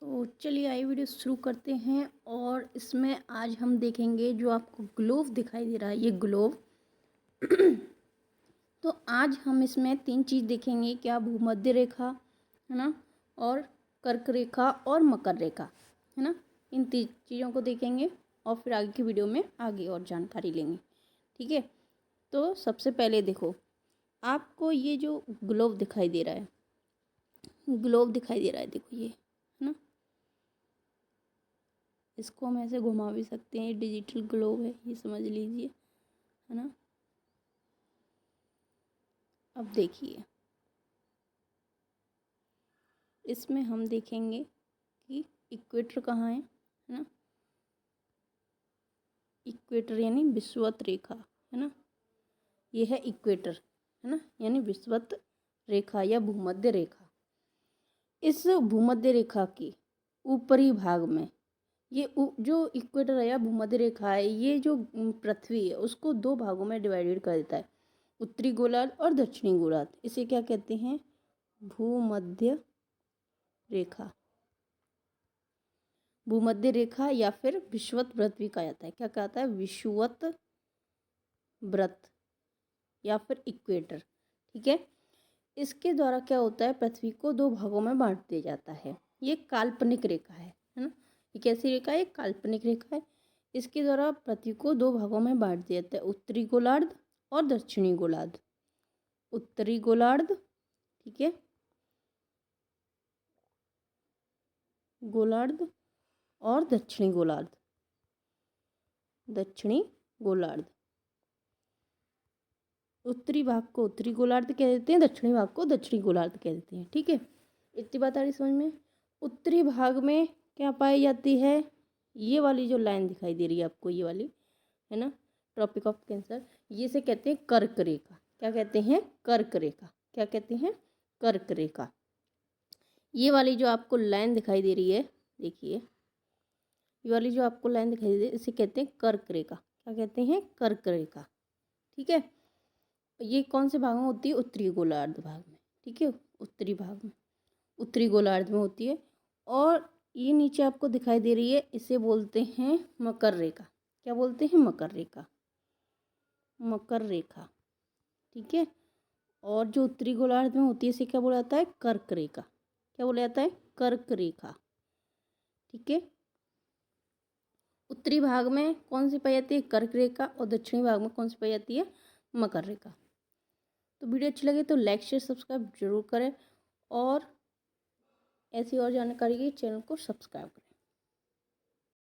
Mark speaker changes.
Speaker 1: तो चलिए आइए वीडियो शुरू करते हैं। और इसमें आज हम देखेंगे जो आपको ग्लोव दिखाई दे रहा है, ये ग्लोव। तो आज हम इसमें 3 चीज़ देखेंगे, क्या भूमध्य रेखा है ना, और कर्क रेखा और मकर रेखा है ना। इन 3 चीज़ों को देखेंगे और फिर आगे की वीडियो में आगे और जानकारी लेंगे, ठीक है। तो सबसे पहले देखो, आपको ये जो ग्लोव दिखाई दे रहा है, देखो ये है ना। इसको हम ऐसे घुमा भी सकते हैं, डिजिटल ग्लोव है ये, समझ लीजिए, है ना। अब देखिए, इसमें हम देखेंगे कि इक्वेटर कहाँ है ना। इक्वेटर यानी विषुवत रेखा है ना, ये है इक्वेटर है ना, यानी विषुवत रेखा या भूमध्य रेखा। इस भूमध्य रेखा के ऊपरी भाग में ये जो इक्वेटर है या भूमध्य रेखा है, ये जो पृथ्वी है उसको 2 भागों में डिवाइडेड कर देता है, उत्तरी गोलार्ध और दक्षिणी गोलार्ध। इसे क्या कहते हैं? भूमध्य रेखा। भूमध्य रेखा या फिर विषुवत पृथ्वी कहा जाता है। क्या कहता है? विषुवत व्रत या फिर इक्वेटर, ठीक है। इसके द्वारा क्या होता है? पृथ्वी को 2 भागों में बांट दिया जाता है। ये काल्पनिक रेखा है ना। ये कैसी रेखा है? काल्पनिक रेखा है। इसके द्वारा पृथ्वी को 2 भागों में बांट दिया जाता है, उत्तरी गोलार्ध और दक्षिणी गोलार्ध। उत्तरी गोलार्ध, ठीक है, गोलार्ध, और दक्षिणी गोलार्ध। दक्षिणी गोलार्ध, उत्तरी भाग को उत्तरी गोलार्ध कह देते हैं, दक्षिणी भाग को दक्षिणी गोलार्ध कह देते हैं, ठीक है। इतनी बात आ रही समझ में। उत्तरी भाग में क्या पाई जाती है? ये वाली जो लाइन दिखाई दे रही है आपको, ये वाली है ना, ट्रॉपिक ऑफ कैंसर, ये से कहते हैं कर्क रेखा। क्या कहते हैं? कर्क रेखा। क्या कहते हैं? कर्क रेखा। ये वाली जो आपको लाइन दिखाई दे रही है, देखिए, ये वाली जो आपको लाइन दिखाई दे रही है, इसे कहते हैं कर्क रेखा। क्या कहते हैं? कर्क रेखा, ठीक है। ये कौन से भाग में होती है? उत्तरी गोलार्ध भाग में, ठीक है, उत्तरी भाग में, उत्तरी गोलार्ध में होती है। और ये नीचे आपको दिखाई दे रही है, इसे बोलते हैं मकर रेखा। क्या बोलते हैं? मकर रेखा। मकर रेखा, ठीक है। और जो उत्तरी गोलार्ध में होती है, इसे क्या बोला जाता है? कर्क रेखा। क्या बोला जाता है? कर्क रेखा, ठीक है। उत्तरी भाग में कौन सी पाई जाती है? कर्क रेखा। और दक्षिणी भाग में कौन सी पाई जाती है? मकर रेखा। तो वीडियो अच्छी लगे तो लाइक शेयर सब्सक्राइब जरूर करें, और ऐसी और जानकारी के चैनल को सब्सक्राइब करें।